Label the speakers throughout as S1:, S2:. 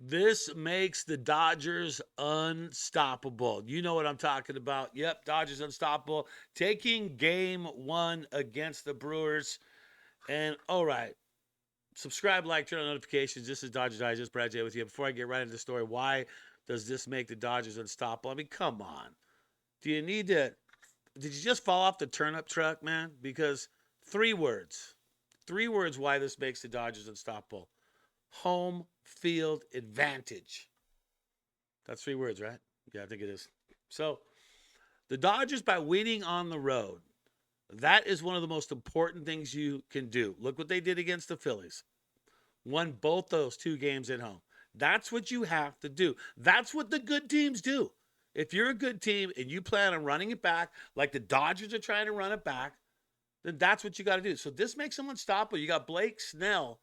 S1: This makes the Dodgers unstoppable. You know what I'm talking about. Yep, Dodgers unstoppable. Taking game one against the Brewers. And all right, subscribe, like, turn on notifications. This is Dodgers Digest. Brad J with you. Before I get right into the story, why does this make the Dodgers unstoppable? I mean, come on. Do you need to? Did you just fall off the turnip truck, man? Because three words. Three words why this makes the Dodgers unstoppable. Home field advantage. That's three words, right? Yeah, I think it is. So the Dodgers, by winning on the road, that is one of the most important things you can do. Look what they did against the Phillies. Won both those two games at home. That's what you have to do. That's what the good teams do. If you're a good team and you plan on running it back, like the Dodgers are trying to run it back, then that's what you got to do. So this makes them unstoppable. You got Blake Snell.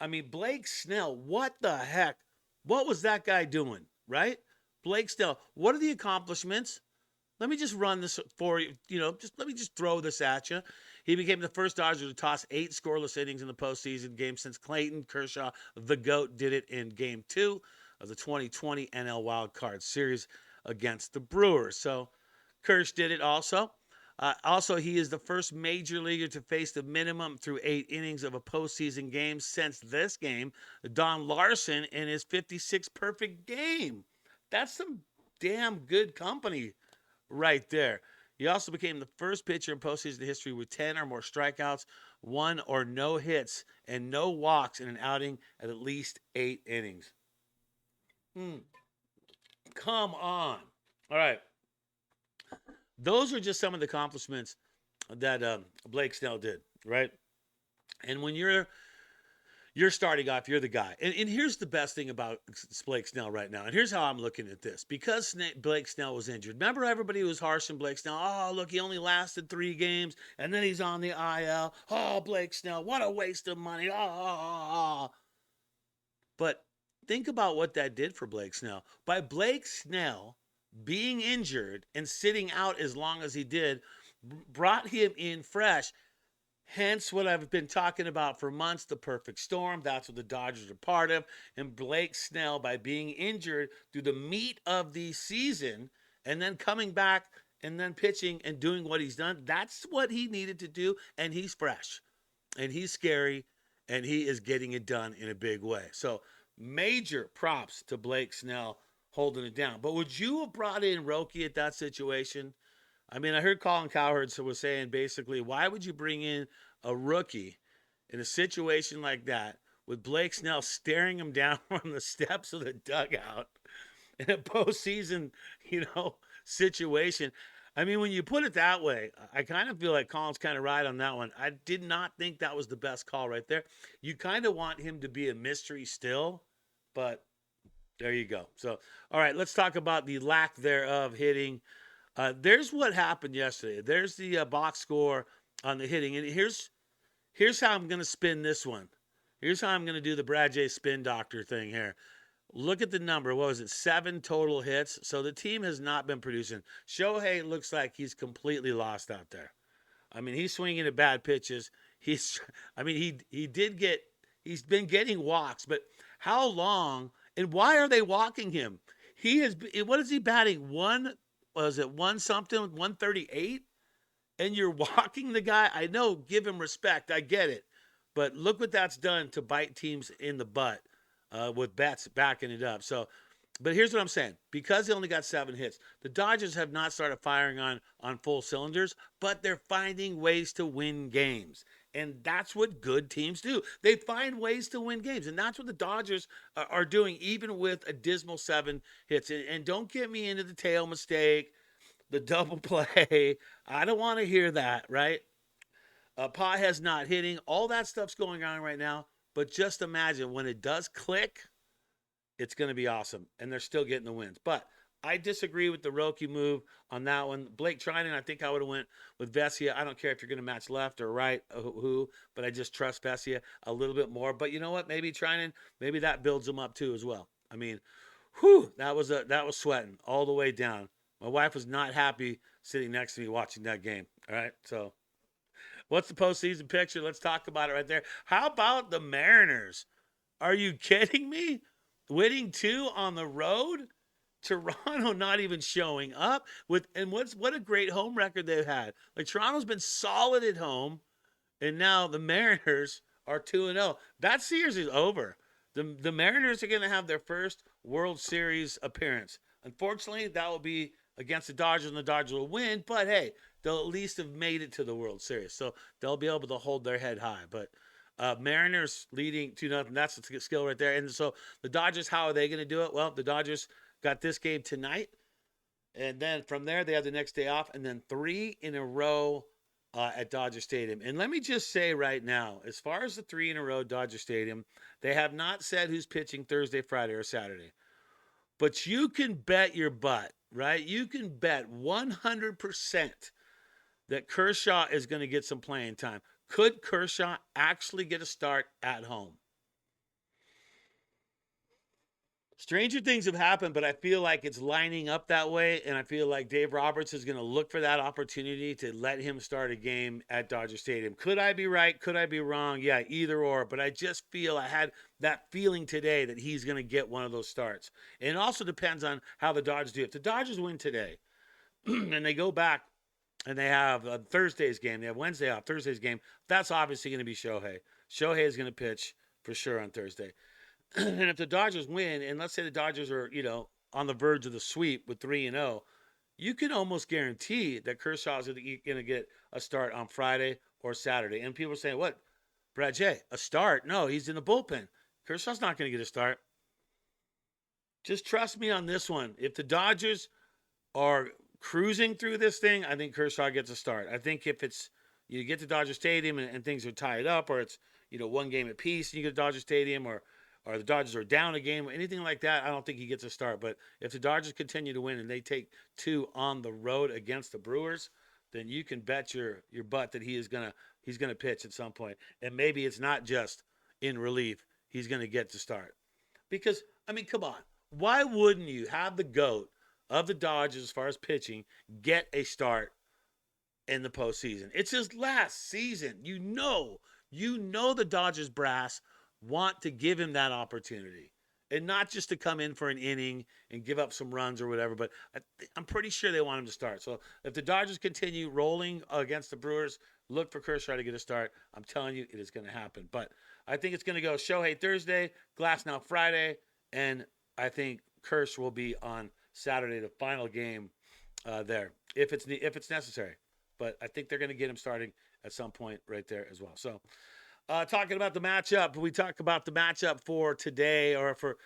S1: I mean, Blake Snell, what the heck? What was that guy doing, right? Blake Snell, what are the accomplishments? Let me just run this for you. Just let me just throw this at you. He became the first Dodger to toss 8 scoreless innings in the postseason game since Clayton Kershaw, the GOAT, did it in Game 2 of the 2020 NL Wild Card Series against the Brewers. So Kersh did it also. Also, he is the first major leaguer to face the minimum through 8 innings of a postseason game since this game, Don Larson, in his 56th perfect game. That's some damn good company right there. He also became the first pitcher in postseason history with 10 or more strikeouts, one or no hits, and no walks in an outing at least 8 innings. Hmm. Come on. All right. Those are just some of the accomplishments that Blake Snell did, right? And when you're starting off, you're the guy. And here's the best thing about Blake Snell right now. And here's how I'm looking at this. Because Blake Snell was injured. Remember everybody was harshing Blake Snell? Oh, look, he only lasted 3 games, and then he's on the IL. Oh, Blake Snell, what a waste of money. Oh. But think about what that did for Blake Snell. By Blake Snell being injured and sitting out as long as he did, brought him in fresh. Hence, what I've been talking about for months, the perfect storm. That's what the Dodgers are part of. And Blake Snell, by being injured through the meat of the season and then coming back and then pitching and doing what he's done, that's what he needed to do. And he's fresh and he's scary and he is getting it done in a big way. So, major props to Blake Snell holding it down. But would you have brought in Roki at that situation? I mean, I heard Colin Cowherd was saying basically, why would you bring in a rookie in a situation like that with Blake Snell staring him down from the steps of the dugout in a postseason, situation? I mean, when you put it that way, I kind of feel like Colin's kind of right on that one. I did not think that was the best call right there. You kind of want him to be a mystery still, but there you go. So, all right, let's talk about the lack thereof hitting. There's what happened yesterday. There's the box score on the hitting, and here's how I'm going to spin this one. Here's how I'm going to do the Brad J spin doctor thing here. Look at the number. What was it? 7 total hits. So the team has not been producing. Shohei looks like he's completely lost out there. I mean, he's swinging at bad pitches. I mean, he did get. He's been getting walks, but how long and why are they walking him? He is. What is he batting? Was it one something? 138? And you're walking the guy. I know, give him respect. I get it. But look what that's done to bite teams in the butt with Betts backing it up. So, but here's what I'm saying. Because they only got 7 hits, the Dodgers have not started firing on full cylinders, but they're finding ways to win games. And that's what good teams do. They find ways to win games. And that's what the Dodgers are doing, even with a dismal 7 hits. And don't get me into the tail mistake, the double play. I don't want to hear that, right? Pa has not hitting. All that stuff's going on right now. But just imagine when it does click, it's going to be awesome. And they're still getting the wins. But I disagree with the Roki move on that one. Blake Trinan, I think I would have went with Vesia. I don't care if you're going to match left or right, but I just trust Vesia a little bit more. But you know what? Maybe Trinan, maybe that builds him up too as well. I mean, that was sweating all the way down. My wife was not happy sitting next to me watching that game. All right, so what's the postseason picture? Let's talk about it right there. How about the Mariners? Are you kidding me? winning 2 on the road. Toronto not even showing up what a great home record they've had. Like Toronto's been solid at home, and now the Mariners are 2-0. That series is over. The Mariners are going to have their first World Series appearance. Unfortunately, that will be against the Dodgers, and the Dodgers will win. But hey, they'll at least have made it to the World Series, so they'll be able to hold their head high. But Mariners leading 2-0. That's a skill right there. And so the Dodgers, how are they going to do it? Well, the Dodgers got this game tonight, and then from there they have the next day off, and then 3 in a row at Dodger Stadium. And let me just say right now, as far as the 3 in a row Dodger Stadium, they have not said who's pitching Thursday, Friday, or Saturday. But you can bet your butt, right? You can bet 100% that Kershaw is going to get some playing time. Could Kershaw actually get a start at home? Stranger things have happened, but I feel like it's lining up that way, and I feel like Dave Roberts is going to look for that opportunity to let him start a game at Dodger Stadium. Could I be right? Could I be wrong? Yeah, either or, but I just feel I had that feeling today that he's going to get one of those starts. And it also depends on how the Dodgers do. If the Dodgers win today and they go back and they have Thursday's game, they have Wednesday off, Thursday's game, that's obviously going to be Shohei. Shohei is going to pitch for sure on Thursday. And if the Dodgers win, and let's say the Dodgers are, on the verge of the sweep with 3-0, you can almost guarantee that Kershaw is going to get a start on Friday or Saturday. And people are saying, what, Brad J, a start? No, he's in the bullpen. Kershaw's not going to get a start. Just trust me on this one. If the Dodgers are cruising through this thing, I think Kershaw gets a start. I think if it's you get to Dodger Stadium and things are tied up, or it's one game apiece and you get to Dodger Stadium, or the Dodgers are down a game, or anything like that, I don't think he gets a start. But if the Dodgers continue to win and they take 2 on the road against the Brewers, then you can bet your butt that he's gonna pitch at some point. And maybe it's not just in relief. He's gonna get to start. Because, I mean, come on. Why wouldn't you have the GOAT of the Dodgers as far as pitching get a start in the postseason? It's his last season. You know the Dodgers brass want to give him that opportunity, and not just to come in for an inning and give up some runs or whatever, but I'm pretty sure they want him to start. So if the Dodgers continue rolling against the Brewers, look for Kershaw to get a start. I'm telling you, it is going to happen. But I think it's going to go Shohei Thursday, Glasnow Friday, and I think Kersh will be on Saturday, the final game there, if it's necessary. But I think they're going to get him starting at some point right there as well. So talking about the matchup, we talk about the matchup for today, or for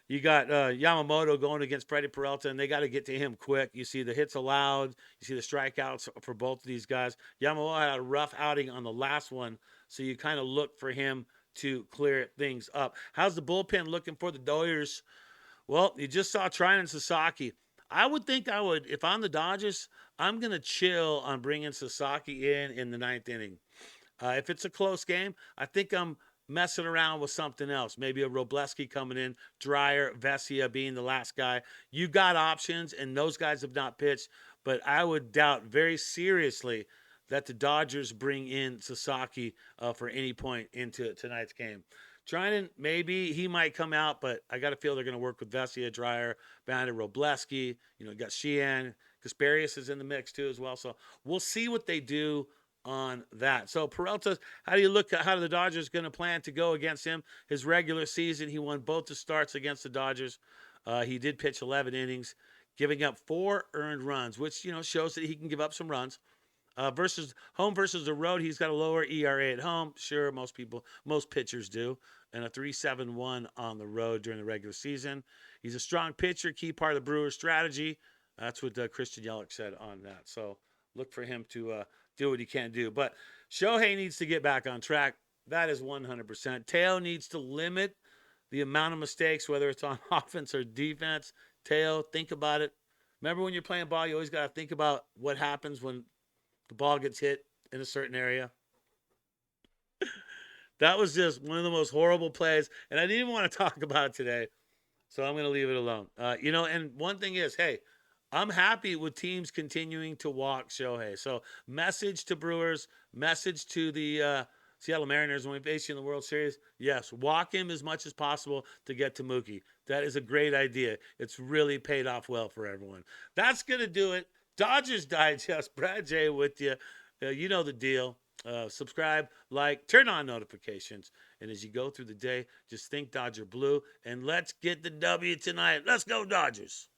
S1: you got Yamamoto going against Freddie Peralta, and they got to get to him quick. You see the hits allowed, you see the strikeouts for both of these guys. Yamamoto had a rough outing on the last one, so you kind of look for him to clear things up. How's the bullpen looking for the Dodgers? Well, you just saw Trine and Sasaki. I would think if I'm the Dodgers, I'm going to chill on bringing Sasaki in the 9th inning. If it's a close game, I think I'm messing around with something else. Maybe a Robleski coming in, Dreyer, Vesia being the last guy. You got options, and those guys have not pitched, but I would doubt very seriously that the Dodgers bring in Sasaki for any point into tonight's game. Trinan, maybe he might come out, but I got to feel they're going to work with Vesia, Dreyer, Bandit, Robleski. You got Sheehan. Kasparius is in the mix too as well. So we'll see what they do on that. So Peralta, how do you look at how the Dodgers going to plan to go against him? His regular season, he won both the starts against the Dodgers. He did pitch 11 innings, giving up 4 earned runs, which shows that he can give up some runs. Versus the road, he's got a lower ERA at home. Sure, most pitchers do, and a 3.71 on the road during the regular season. He's a strong pitcher, key part of the Brewers' strategy. That's what Christian Yelich said on that. So look for him to do what he can do. But Shohei needs to get back on track. That is 100%. Teo needs to limit the amount of mistakes, whether it's on offense or defense. Teo, think about it. Remember when you're playing ball, you always got to think about what happens when the ball gets hit in a certain area. That was just one of the most horrible plays, and I didn't even want to talk about it today, so I'm going to leave it alone. And one thing is, hey, I'm happy with teams continuing to walk Shohei. So message to Brewers, message to the Seattle Mariners, when we face you in the World Series, yes, walk him as much as possible to get to Mookie. That is a great idea. It's really paid off well for everyone. That's going to do it. Dodgers Digest, Brad J with you. You know the deal. Subscribe, like, turn on notifications. And as you go through the day, just think Dodger Blue. And let's get the W tonight. Let's go, Dodgers.